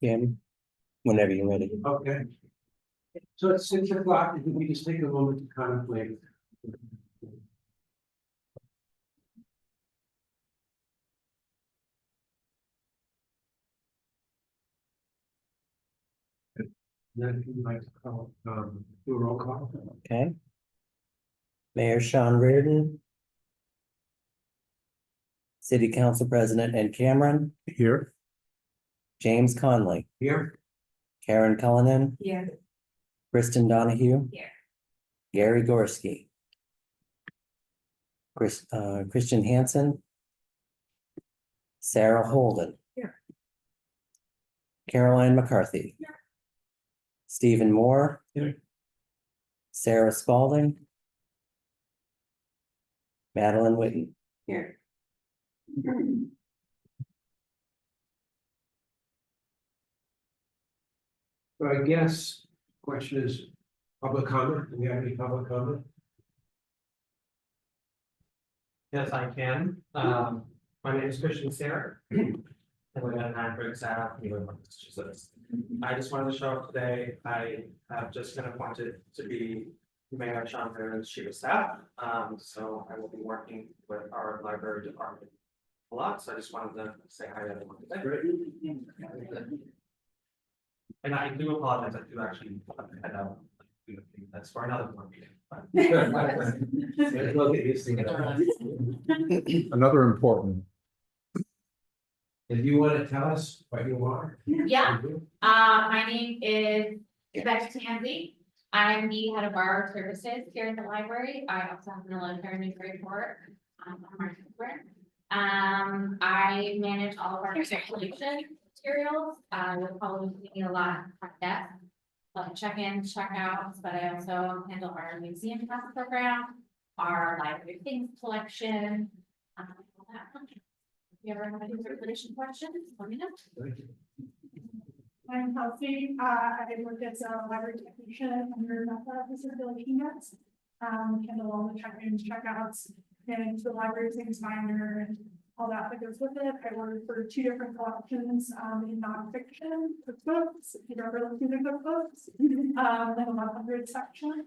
Kim, whenever you're ready. Okay. So it's 6 o'clock, if we just take a moment to contemplate. Then if you'd like to call, do a roll call. Okay. Mayor Sean Reardon. City Council President Ed Cameron, Here. James Conley, Here. Karen Cullinan, Yeah. Kristen Donahue. Here. Gary Gorski. Christian Hansen. Sarah Holden. Here. Caroline McCarthy. Here. Stephen Moore. Here. Sarah Spalding. Madeline Whitten. Here. So I guess question is public comment. Do we have any public comment? Yes, I can. My name is Christian Sarah. I live at 9 Briggs Ave, New York, Massachusetts. I just wanted to show up today. I have just been appointed to be Mayor Sean Reardon's chief of staff. So I will be working with our library department a lot. So I just wanted to say hi to everyone today. And I do apologize. I do actually head out. That's for another board meeting. but- Let's look at these things. Another important, If you want to tell us what you are. Yeah, my name is Rebecca Tansey. I'm the head of bar services here at the library. I also have an elementary report. On my software. I manage all of our circulation materials. You'll probably see me a lot at desk. Like check-ins, check-outs, but I also handle our museum pass program, our library things collection. All that. If you ever have any circulation questions, let me know. I'm Kelsey, I work as a library technician under Meta Disability Units. Handle all the check-ins, check-outs, manage the library things binder and all that goes with it. I work for 2 different collections, in nonfiction cookbooks, if you've ever looked through the cookbooks. Then a 100 section.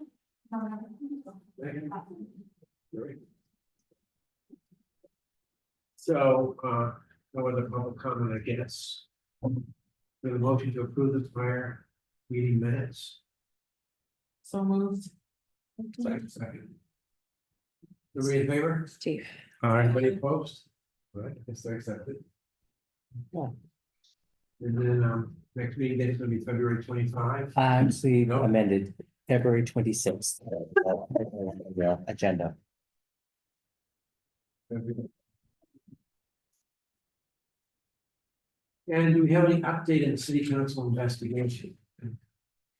So, no other public comment, I guess. We have a motion to approve the prior meeting minutes. So moved. Second. Everybody in favor? Steve. Anybody opposed? All right, I guess they're accepted. Yeah. And then, next meeting date is gonna be February 25. Actually No. amended February 26th. Agenda. And do we have any update in the city council investigation? Do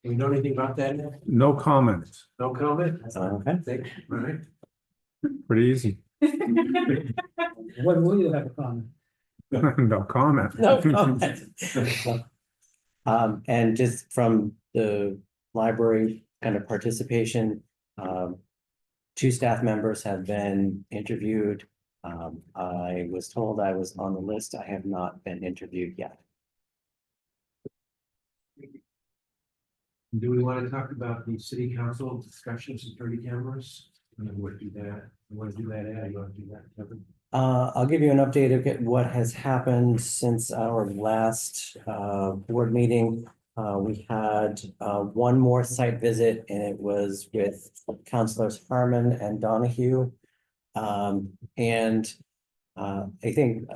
we know anything about that yet? no comments, No comment? Okay. Think, all right. pretty easy, When will you have a comment? no comment. No comment. And just from the library kind of participation, 2 staff members have been interviewed. I was told I was on the list. I have not been interviewed yet. Do we want to talk about the city council discussion of security cameras? I want to do that. I want to do that, Ed. You want to do that, Kevin? I'll give you an update of what has happened since our last board meeting. We had 1 more site visit, and it was with Councilors Harmon and Donahue. I think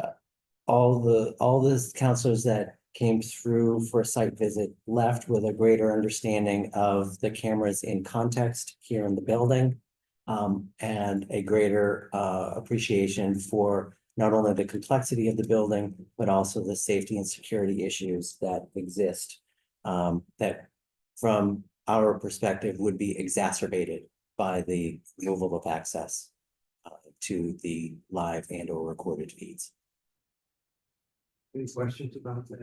all the councilors that came through for a site visit left with a greater understanding of the cameras in context here in the building. And a greater appreciation for not only the complexity of the building, but also the safety and security issues that exist. That from our perspective would be exacerbated by the removal of access to the live and or recorded feeds. Any questions about that?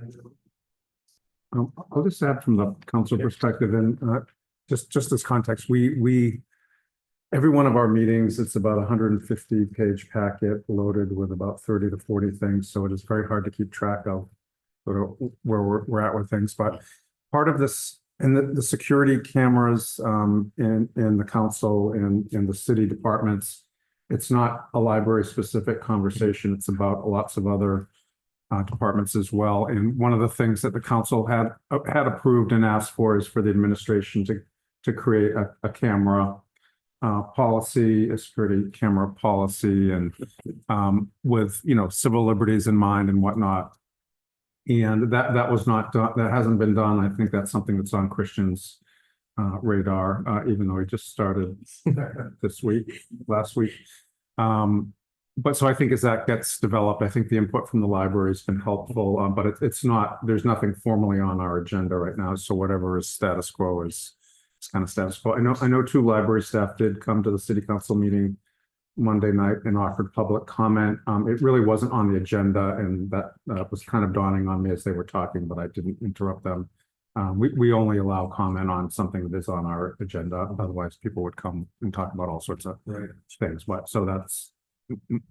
I'll just add from the council perspective and just as context, we every one of our meetings, it's about a 150-page packet loaded with about 30 to 40 things, so it is very hard to keep track of sort of where we're at with things, but part of this, and the security cameras in the council and in the city departments, it's not a library-specific conversation, it's about lots of other departments as well. And one of the things that the council had approved and asked for is for the administration to create a camera policy, a security camera policy, and with, you know, civil liberties in mind and whatnot. And that was not done, that hasn't been done. I think that's something that's on Christian's radar, even though he just started last week. But so I think as that gets developed, I think the input from the library has been helpful, but it's not, there's nothing formally on our agenda right now. So whatever is status quo is kind of status quo. I know 2 library staff did come to the city council meeting Monday night and offered public comment. It really wasn't on the agenda, and that was kind of dawning on me as they were talking, but I didn't interrupt them. We only allow comment on something that is on our agenda. Otherwise, people would come and talk about all sorts of things. But so that's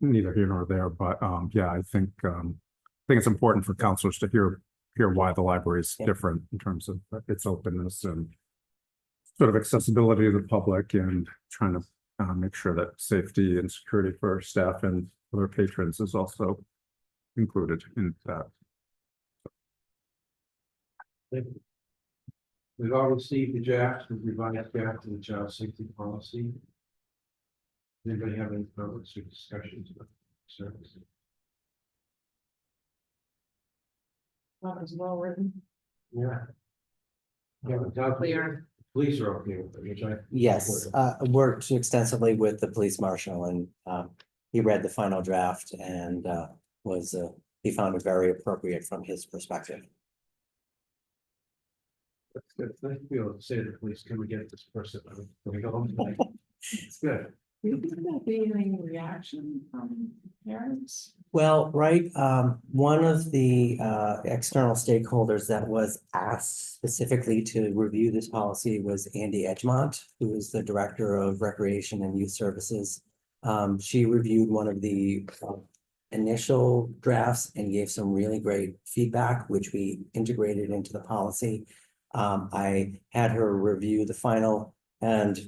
neither here nor there. But yeah, I think it's important for counselors to hear why the library is different in terms of its openness and sort of accessibility to the public, and trying to make sure that safety and security for our staff and other patrons is also included in that. We've all received the draft, the revised draft of the child safety policy. Does anybody have any comments or discussions about the service? That was well written. Yeah. Yeah, but Clear. police are okay with it, which I. Yes, worked extensively with the police marshal, and he read the final draft and he found it very appropriate from his perspective. That's good. It's nice to be able to say to the police, can we get this person? Can we go home tonight? It's good. Do you think there'll be any reaction from parents? Well, right, one of the external stakeholders that was asked specifically to review this policy was Andy Edgemont, who is the Director of Recreation and Youth Services. She reviewed one of the initial drafts and gave some really great feedback, which we integrated into the policy. I had her review the final, and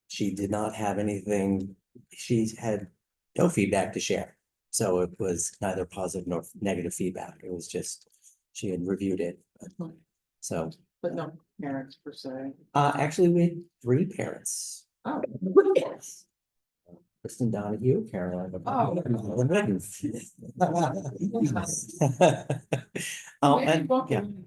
she did not have anything, she had no feedback to share. So it was neither positive nor negative feedback. It was just, she had reviewed it. So. But no parents per se. Actually, we had 3 parents. Oh, Yes. Kristen Donahue, Caroline. Oh. Oh, maybe and, both yeah. of them.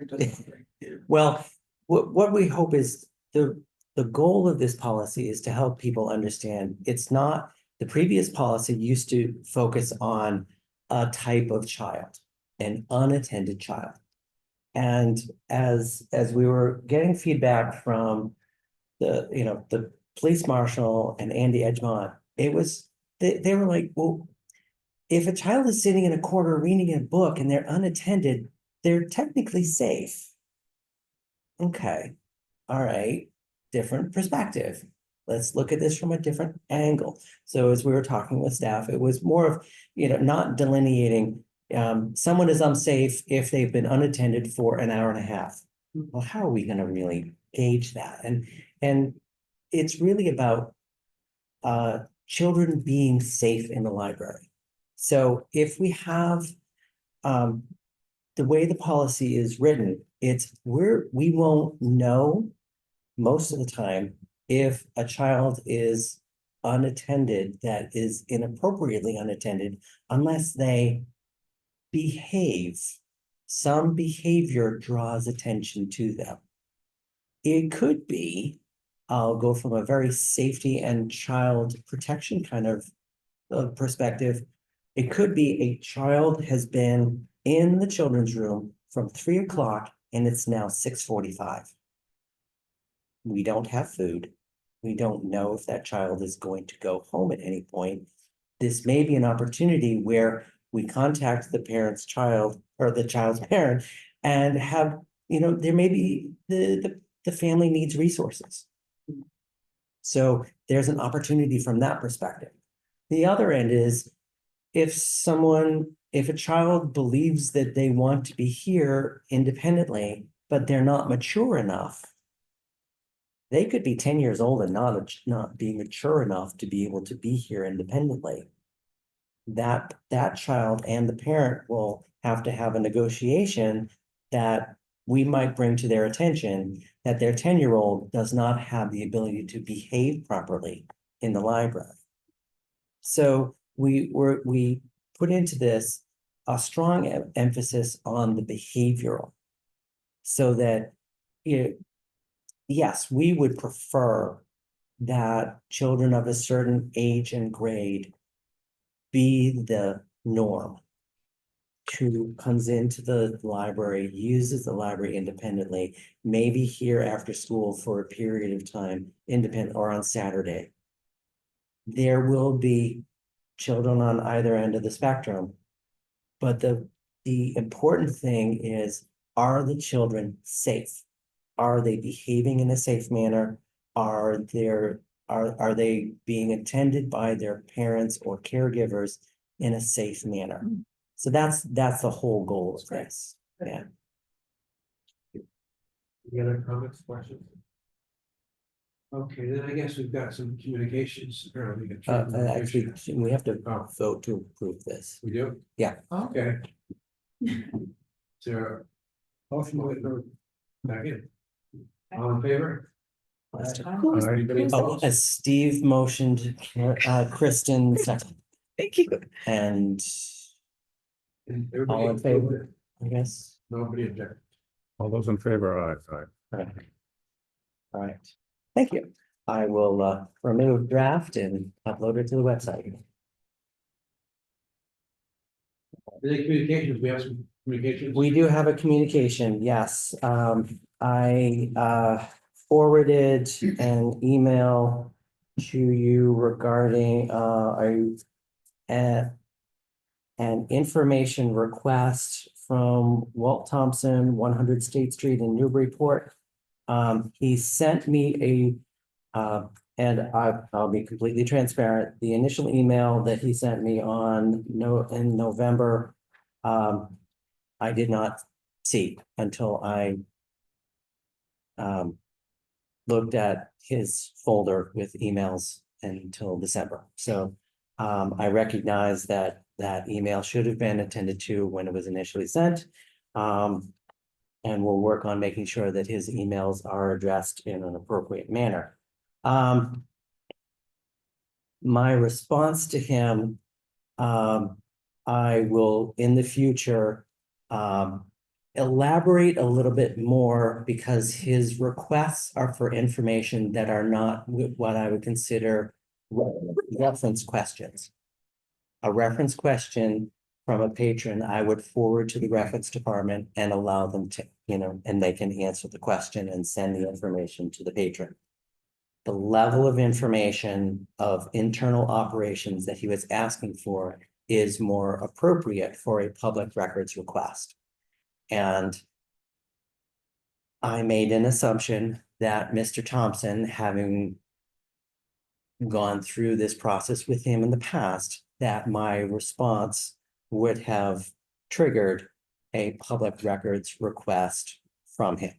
It doesn't matter. Well, what we hope is the goal of this policy is to help people understand it's not, the previous policy used to focus on a type of child, an unattended child. And as we were getting feedback from the police marshal and Andy Edgemont, it was, they were like, well, if a child is sitting in a corner reading a book and they're unattended, they're technically safe. Okay, all right, different perspective. Let's look at this from a different angle. So as we were talking with staff, it was more of, not delineating, someone is unsafe if they've been unattended for an hour and a half. Well, how are we gonna really gauge that? And it's really about children being safe in the library. So if we have the way the policy is written, we won't know most of the time if a child is unattended, that is inappropriately unattended, unless they behave. Some behavior draws attention to them. It could be, I'll go from a very safety and child protection kind of perspective. It could be a child has been in the children's room from 3 o'clock and it's now 6:45. We don't have food. We don't know if that child is going to go home at any point. This may be an opportunity where we contact the parent's child or the child's parent and have, there may be the family needs resources. So there's an opportunity from that perspective. The other end is if a child believes that they want to be here independently, but they're not mature enough, they could be 10 years old and not be mature enough to be able to be here independently. That child and the parent will have to have a negotiation that we might bring to their attention, that their 10-year-old does not have the ability to behave properly in the library. So we put into this a strong emphasis on the behavioral. So that yes, we would prefer that children of a certain age and grade be the norm. Who comes into the library, uses the library independently, maybe here after school for a period of time, independent or on Saturday. There will be children on either end of the spectrum. But the important thing is, are the children safe? Are they behaving in a safe manner? Are they being attended by their parents or caregivers in a safe manner? So that's the whole goal of this. Yeah. Any other comments, questions? Okay, then I guess we've got some communications. Apparently we got Actually, communication. we have to Oh. vote to approve this. We do? Yeah. Okay. So, motion to back in. All in favor? Anybody Oh, opposed? as Steve motioned, Kristen second. Thank you. And Everybody all in favor, I guess. Nobody object. All those in favor, aye, aye. Right. All right, thank you. I will remove draft and upload it to the website. Any communications? We have some communications. We do have a communication, yes. I forwarded an email to you regarding an information request from Walt Thompson, 100 State Street in Newburyport. He sent me and I'll be completely transparent. The initial email that he sent me in November, I did not see until I looked at his folder with emails until December. So I recognize that email should have been attended to when it was initially sent. And we'll work on making sure that his emails are addressed in an appropriate manner. My response to him, I will in the future elaborate a little bit more, because his requests are for information that are not what I would consider reference questions. A reference question from a patron, I would forward to the reference department and allow them to, and they can answer the question and send the information to the patron. The level of information of internal operations that he was asking for is more appropriate for a public records request. And I made an assumption that Mr. Thompson, having gone through this process with him in the past, that my response would have triggered a public records request from him.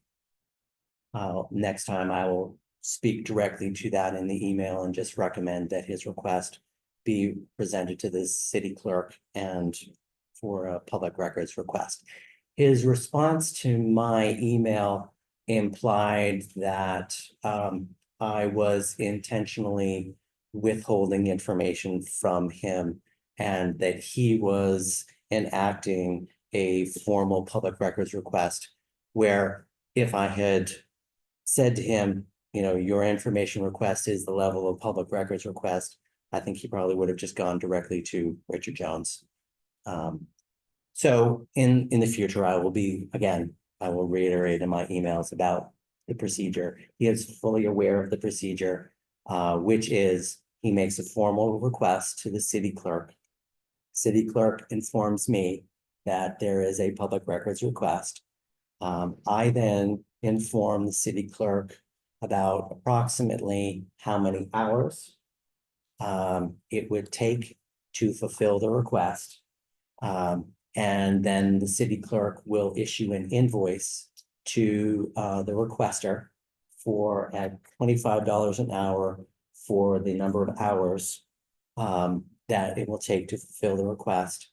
Next time I will speak directly to that in the email and just recommend that his request be presented to the city clerk and for a public records request. His response to my email implied that I was intentionally withholding information from him and that he was enacting a formal public records request, where if I had said to him, your information request is the level of public records request, I think he probably would have just gone directly to Richard Jones. So in the future, I will reiterate in my emails about the procedure. He is fully aware of the procedure, which is he makes a formal request to the city clerk. City clerk informs me that there is a public records request. I then inform the city clerk about approximately how many hours it would take to fulfill the request. And then the city clerk will issue an invoice to the requester for at $25 an hour for the number of hours that it will take to fulfill the request.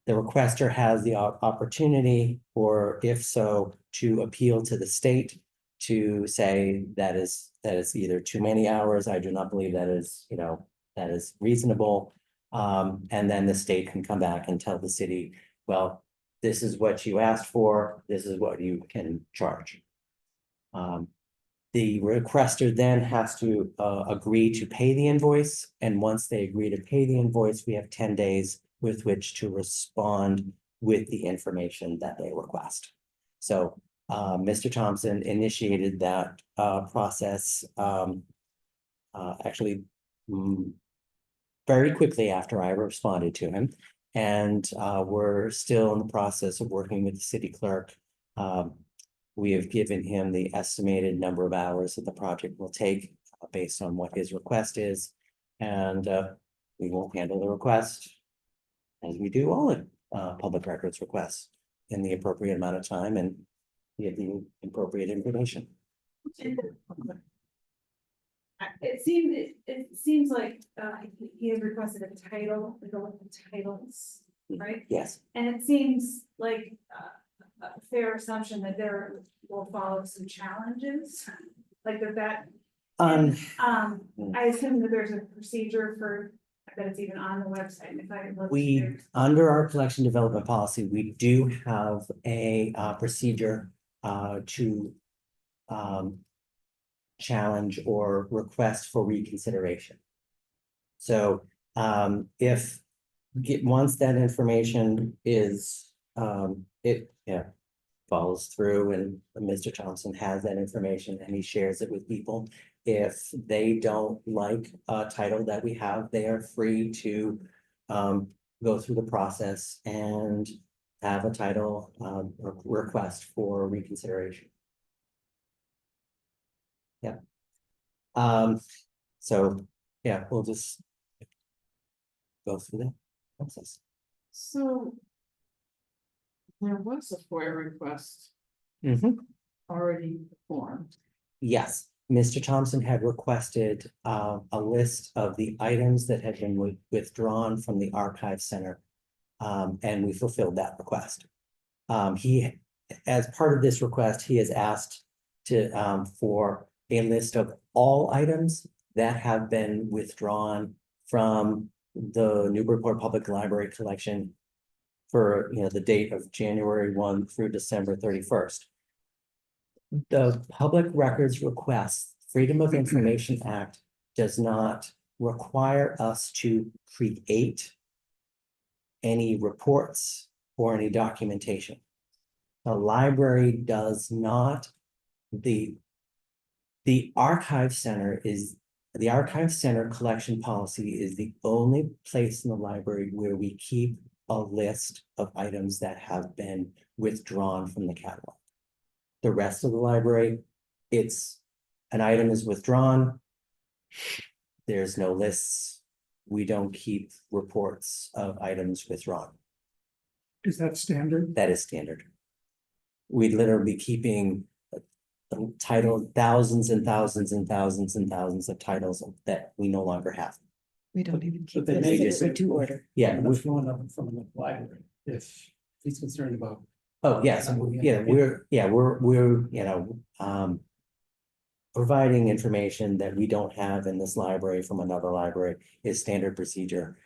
The requester has the opportunity, or if so, to appeal to the state to say that is either too many hours. I do not believe that is, that is reasonable. And then the state can come back and tell the city, well, this is what you asked for, this is what you can charge. The requester then has to agree to pay the invoice, and once they agree to pay the invoice, we have 10 days with which to respond with the information that they request. So Mr. Thompson initiated that process actually very quickly after I responded to him. And we're still in the process of working with the city clerk. We have given him the estimated number of hours that the project will take based on what his request is. And we will handle the request as we do all public records requests in the appropriate amount of time and give the appropriate information. It seems like he has requested a title, like the titles, right? Yes. And it seems like a fair assumption that there will follow some challenges, like that. I assume that there's a procedure for, that it's even on the website, and if I look. We, under our collection development policy, we do have a procedure to challenge or request for reconsideration. So if once that information is follows through and Mr. Thompson has that information and he shares it with people, if they don't like a title that we have, they are free to go through the process and have a title request for reconsideration. Yeah. So, yeah, we'll just go through that process. So there was a FOIA request Mhm. already performed. Yes, Mr. Thompson had requested a list of the items that had been withdrawn from the Archive Center. And we fulfilled that request. He, as part of this request, he has asked to for a list of all items that have been withdrawn from the Newburyport Public Library collection for, the date of January 1 through December 31st. The Public Records Request Freedom of Information Act does not require us to create any reports or any documentation. The library does not, the Archive Center collection policy is the only place in the library where we keep a list of items that have been withdrawn from the catalog. The rest of the library, it's an item is withdrawn. There's no lists. We don't keep reports of items withdrawn. Is that standard? That is standard. We'd literally be keeping title thousands and thousands and thousands and thousands of titles that we no longer have. We don't even keep But they this may as a to order. Yeah. Withdrawn up from the library, if he's concerned about. Oh, yes, we're providing information that we don't have in this library from another library is standard procedure.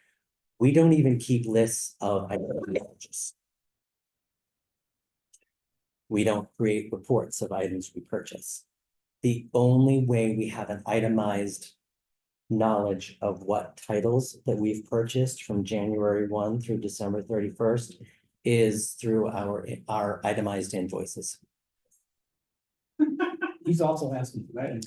We don't even keep lists of items. We don't create reports of items we purchase. The only way we have an itemized knowledge of what titles that we've purchased from January 1 through December 31st is through our itemized invoices. He's also asking for that.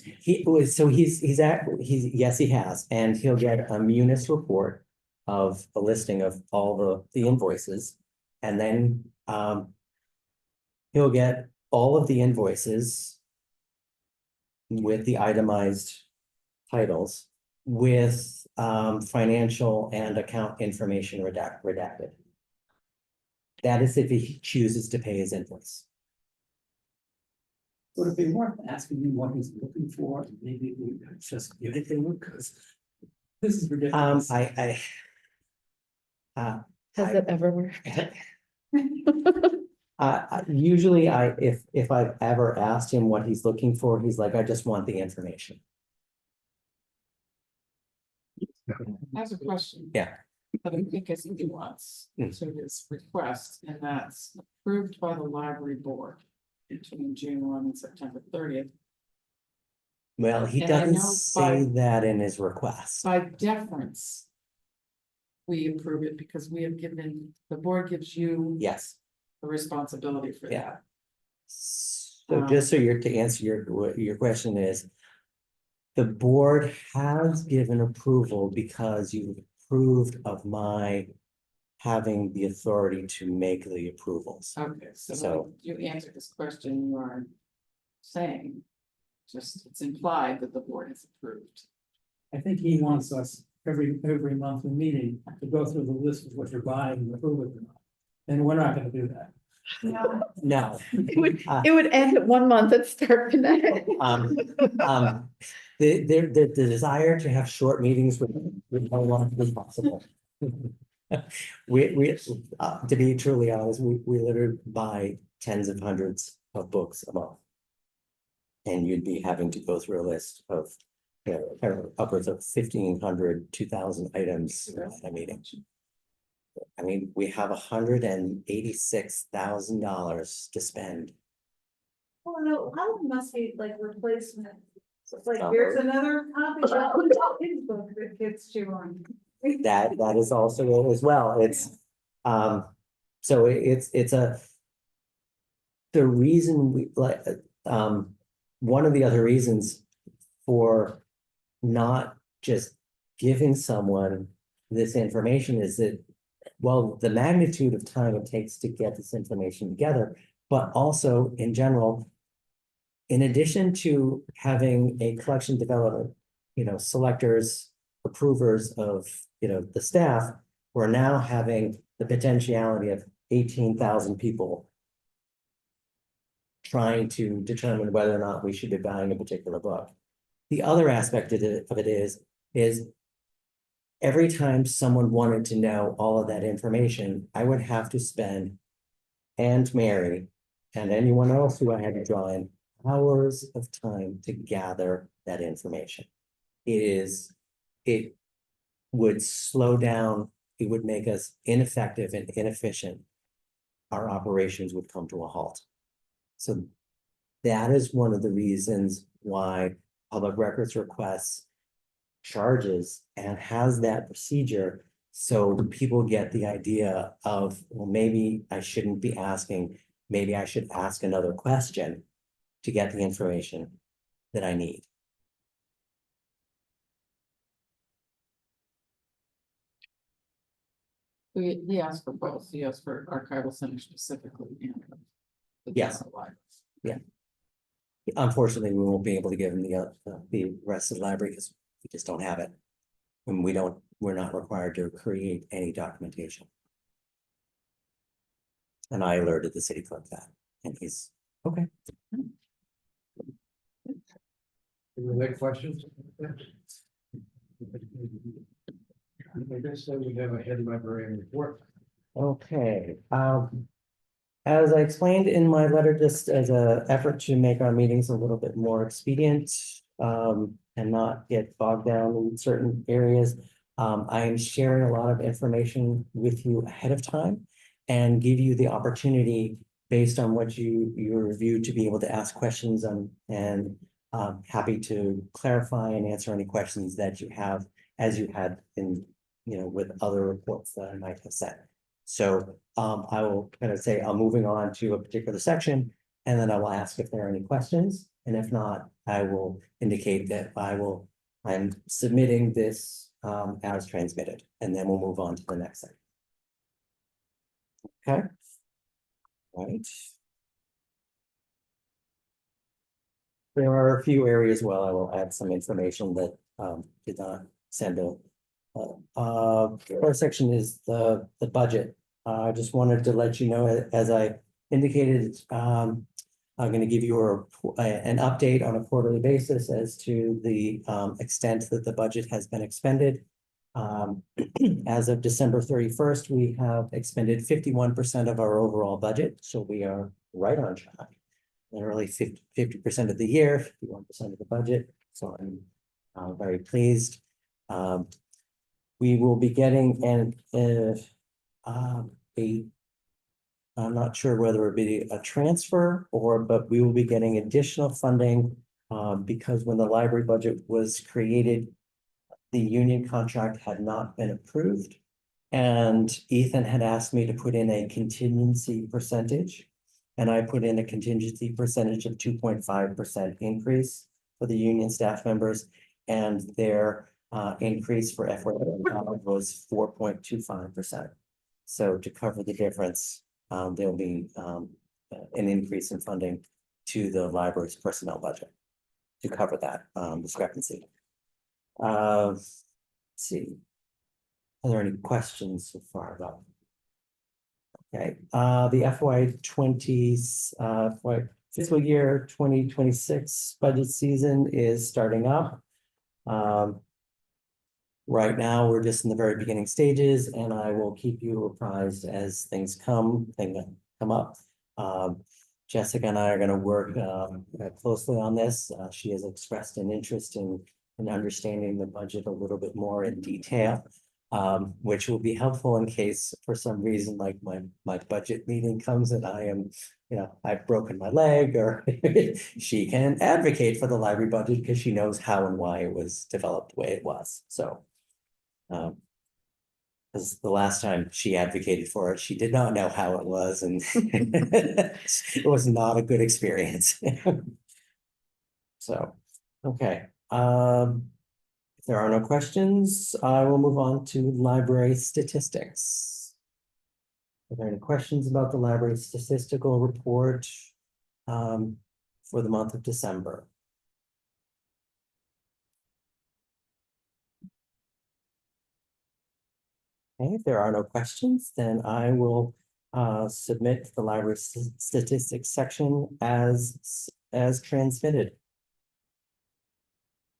Yes, he has, and he'll get a Munis report of a listing of all the invoices. And then he'll get all of the invoices with the itemized titles with financial and account information redacted. That is if he chooses to pay his invoice. Would it be worth asking him what he's looking for? Maybe we could just give it to him because this is ridiculous. Has it ever worked? Usually if I've ever asked him what he's looking for, he's like, I just want the information. I have a question. Yeah. But I think it's nuance to his request, and that's approved by the library board between June 1 and September 30th. Well, he And I doesn't know say by- that in his request. By deference, we approve it because we have given, the board gives you Yes. the responsibility for Yeah. that. So just so you're, to answer your question is, the board has given approval because you approved of my having the authority to make the approvals. Okay, so So- when you answer this question, you are saying, just it's implied that the board has approved. I think he wants us every monthly meeting to go through the list of what you're buying and approve it or not. And we're not gonna do that. No. It would end at 1 month and start the next. The desire to have short meetings with no one is possible. We, to be truly honest, we literally buy tens of hundreds of books a month. And you'd be having to go through a list of, upwards of 1,500, 2,000 items at a meeting. I mean, we have $186,000 to spend. Oh, no, how must be like replacement? So it's like, Oh. here's another copy of his book that gets you on. That is also it as well. It's, so it's a. The reason we like, one of the other reasons for not just giving someone this information is that, well, the magnitude of time it takes to get this information together, but also in general, in addition to having a collection development, selectors, approvers of, the staff, we're now having the potentiality of 18,000 people trying to determine whether or not we should be buying a particular book. The other aspect of it is every time someone wanted to know all of that information, I would have to spend, and Mary, and anyone else who I had to draw in, hours of time to gather that information. It would slow down, it would make us ineffective and inefficient. Our operations would come to a halt. So that is one of the reasons why public records requests charges and has that procedure. So people get the idea of, well, maybe I shouldn't be asking, maybe I should ask another question to get the information that I need. He asked for both. He asked for archival center specifically. And the Yes. general library. Unfortunately, we won't be able to give them the rest of the library because we just don't have it. And we're not required to create any documentation. And I alerted the city clerk that, and he's, okay. Any other questions? I guess then we have a head librarian report. Okay, as I explained in my letter, just as a effort to make our meetings a little bit more expedient, and not get bogged down in certain areas. I am sharing a lot of information with you ahead of time and give you the opportunity based on what you reviewed to be able to ask questions and happy to clarify and answer any questions that you have as you had in, with other reports that I might have sent. So I will kind of say, I'm moving on to a particular section, and then I will ask if there are any questions. And if not, I will indicate that I'm submitting this as transmitted, and then we'll move on to the next section. Okay. Right. There are a few areas, well, I will add some information that did not send a. First section is the budget. I just wanted to let you know, as I indicated, I'm gonna give you an update on a quarterly basis as to the extent that the budget has been expended. As of December 31st, we have expended 51% of our overall budget, so we are right on track. Literally 50% of the year, 51% of the budget, so I'm very pleased. We will be getting I'm not sure whether it be a transfer but we will be getting additional funding because when the library budget was created, the union contract had not been approved. And Ethan had asked me to put in a contingency percentage. And I put in a contingency percentage of 2.5% increase for the union staff members. And their increase for FY was 4.25%. So to cover the difference, there'll be an increase in funding to the library's personnel budget to cover that discrepancy. Let's see. Are there any questions so far about? Okay, the fiscal year 2026 budget season is starting up. Right now, we're just in the very beginning stages, and I will keep you apprised as things come up. Jessica and I are going to work closely on this. She has expressed an interest in understanding the budget a little bit more in detail, which will be helpful in case for some reason, like my budget meeting comes and I am, I've broken my leg, or she can advocate for the library budget because she knows how and why it was developed the way it was. So, because the last time she advocated for it, she did not know how it was, and it was not a good experience. So, okay. If there are no questions, I will move on to library statistics. Are there any questions about the library statistical report for the month of December? Okay, if there are no questions, then I will submit the library statistics section as transmitted.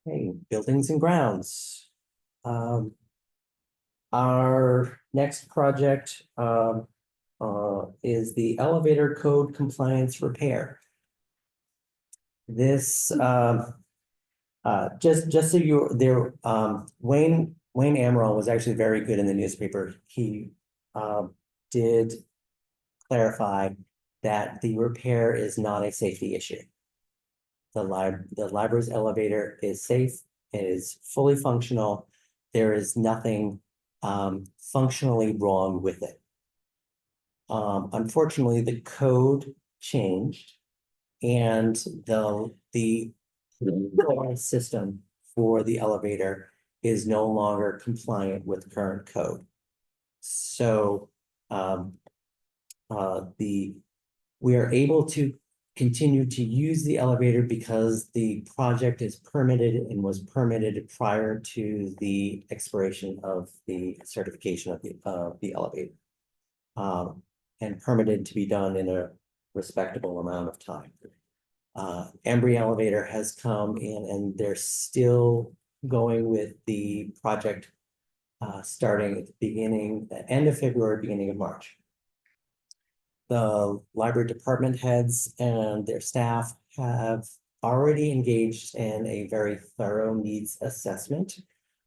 Okay, buildings and grounds. Our next project is the elevator code compliance repair. This just so you're there, Wayne Amaral was actually very good in the newspaper. He did clarify that the repair is not a safety issue. The library's elevator is safe, it is fully functional. There is nothing functionally wrong with it. Unfortunately, the code changed, and the system for the elevator is no longer compliant with current code. So we are able to continue to use the elevator because the project is permitted and was permitted prior to the expiration of the certification of the elevator, and permitted to be done in a respectable amount of time. Embry Elevator has come in, and they're still going with the project starting at the end of February, beginning of March. The library department heads and their staff have already engaged in a very thorough needs assessment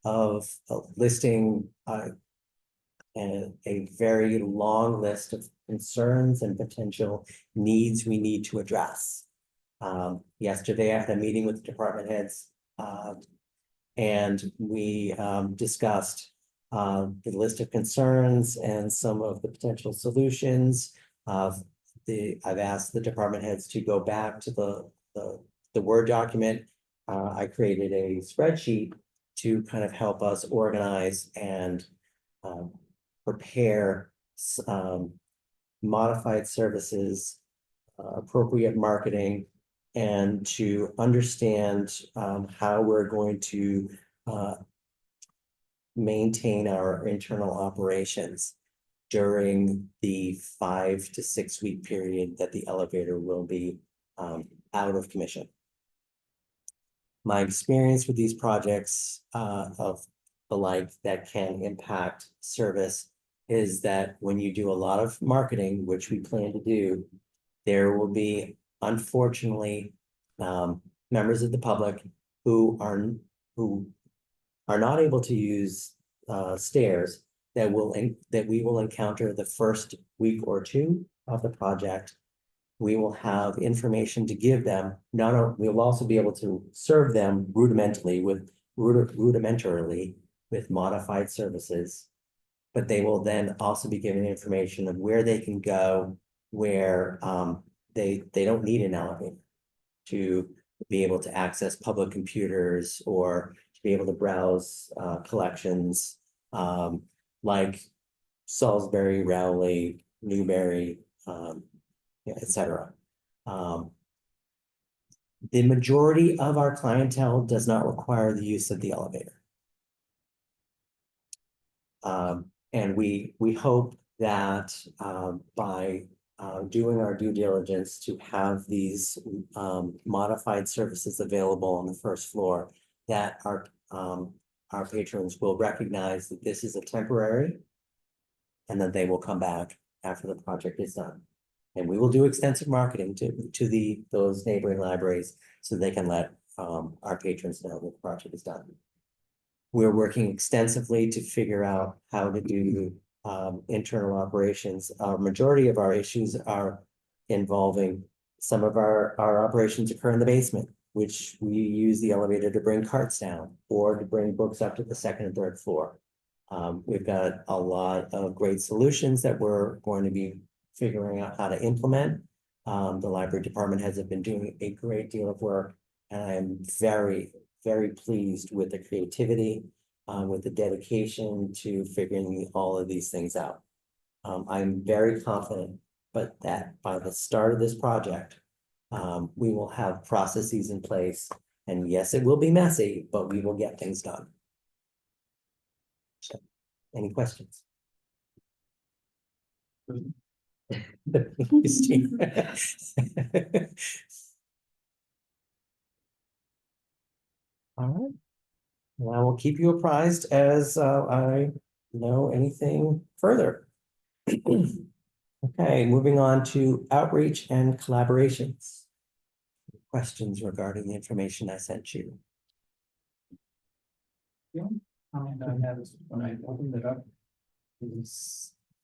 of listing and a very long list of concerns and potential needs we need to address. Yesterday, I had a meeting with the department heads, and we discussed the list of concerns and some of the potential solutions. I've asked the department heads to go back to the Word document. I created a spreadsheet to kind of help us organize and prepare modified services, appropriate marketing, and to understand how we're going to maintain our internal operations during the 5 to 6 week period that the elevator will be out of commission. My experience with these projects of the like that can impact service is that when you do a lot of marketing, which we plan to do, there will be unfortunately members of the public who are not able to use stairs that we will encounter the first week or two of the project. We will have information to give them. We will also be able to serve them rudimentarily with modified services. But they will then also be given information of where they can go, where they don't need an elevator to be able to access public computers or to be able to browse collections like Salisbury, Rowley, Newbury, etc. The majority of our clientele does not require the use of the elevator. And we hope that by doing our due diligence to have these modified services available on the first floor, that our patrons will recognize that this is a temporary and that they will come back after the project is done. And we will do extensive marketing to those neighboring libraries so they can let our patrons know that the project is done. We're working extensively to figure out how to do internal operations. Our majority of our issues are involving some of our operations occur in the basement, which we use the elevator to bring carts down or to bring books up to the second and third floor. We've got a lot of great solutions that we're going to be figuring out how to implement. The library department has been doing a great deal of work, and I'm very, very pleased with the creativity, with the dedication to figuring all of these things out. I'm very confident, but that by the start of this project, we will have processes in place, and yes, it will be messy, but we will get things done. So, any questions? Christine. All right. Well, I will keep you apprised as I know anything further. Okay, moving on to outreach and collaborations. Questions regarding the information I sent you? And I had, when I opened it up.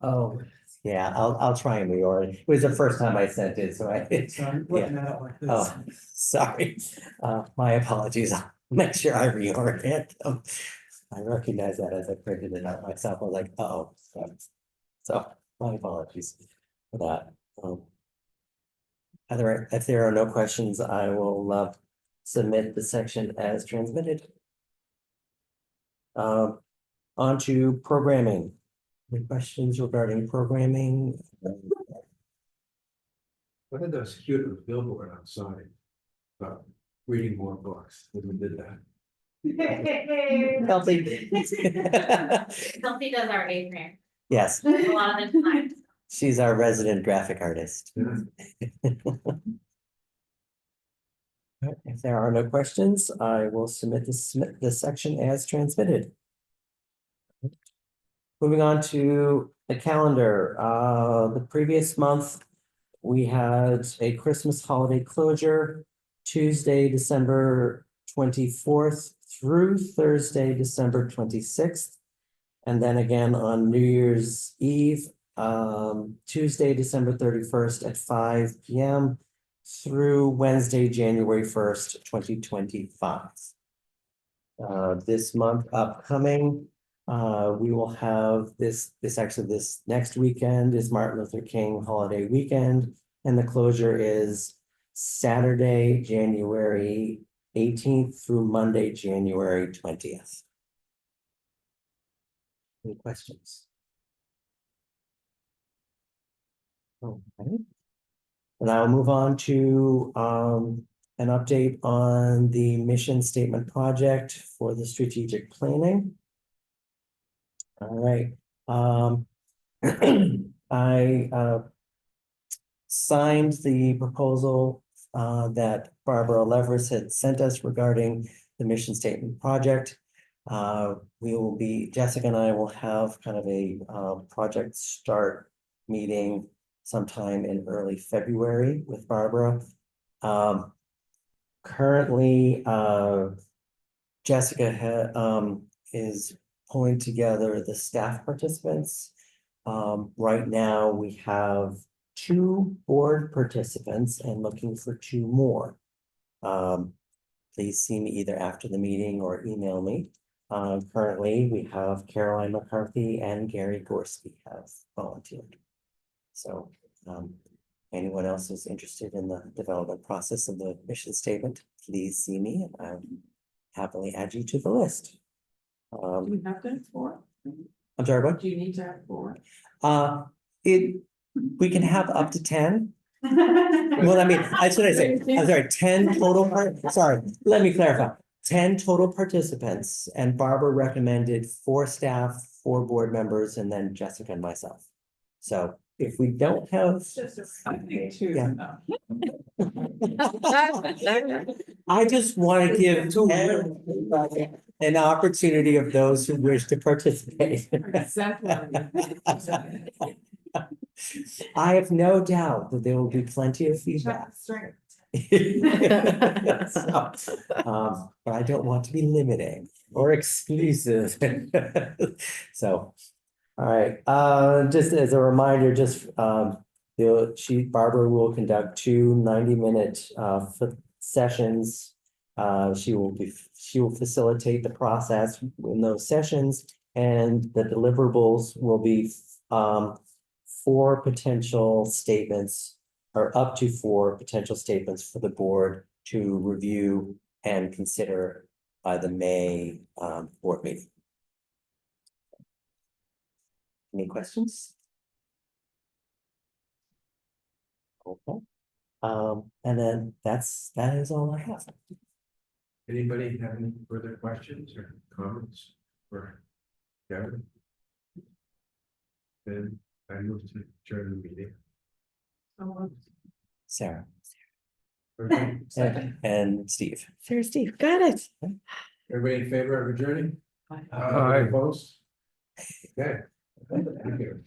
Oh, yeah, I'll try and reorder. It was the first time I sent it, so So I'm looking at it like this. oh, sorry. My apologies. I'll make sure I reorder it. I recognize that as I printed it out myself. I was like, oh, so my apologies for that. If there are no questions, I will submit the section as transmitted. On to programming. Any questions regarding programming? What did those cute billboard outside about reading more books? When we did that. Kelsey. Kelsey does our A-frame Yes, a lot of the time. she's our resident graphic artist. Yeah. If there are no questions, I will submit this section as transmitted. Moving on to the calendar, the previous month, we had a Christmas holiday closure, Tuesday, December 24th through Thursday, December 26th. And then again on New Year's Eve, Tuesday, December 31st at 5 p.m. through Wednesday, January 1st, 2025. This month upcoming, we will have this next weekend is Martin Luther King holiday weekend, and the closure is Saturday, January 18th through Monday, January 20th. Any questions? Okay. And I'll move on to an update on the mission statement project for the strategic planning. All right, I signed the proposal that Barbara Leverus had sent us regarding the mission statement project. We will be, Jessica and I will have kind of a project start meeting sometime in early February with Barbara. Currently, Jessica is pulling together the staff participants. Right now, we have 2 board participants and looking for 2 more. Please see me either after the meeting or email me. Currently, we have Caroline McCarthy and Gary Gorski have volunteered. So, anyone else who's interested in the development process of the mission statement, please see me and I'll happily add you to the list. Do we have to have 4? I'm sorry, what? Do you need to have 4? We can have up to 10. Well, I mean, that's what I say. I'm sorry, 10 total, sorry, let me clarify. 10 total participants and Barbara recommended 4 staff, 4 board members, and then Jessica and myself. So if we don't have, I think 2 is Yeah. enough. I just want to give everybody an opportunity of those who wish to participate. I have no doubt that there will be plenty of feedback. So, but I don't want to be limiting or exclusive. So, all right, just as a reminder, Barbara will conduct 2 90-minute sessions. She will facilitate the process in those sessions, and the deliverables will be 4 potential statements, or up to 4 potential statements for the board to review and consider by the May board meeting. Any questions? Okay. And then that is all I have. Anybody have any further questions or comments for Gavin? Then I move to adjourn the meeting. Sarah Everybody and Steve. Sarah, Steve, got it. everybody in favor of adjourning? Aye. Opposed? Okay. Thank you.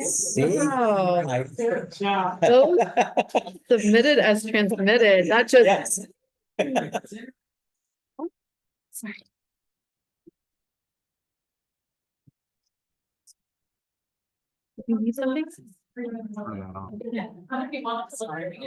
See? Wow. I- Good job. Those submitted as transmitted, not just. Yes. Sorry. You need something? I don't know. Other people, sorry.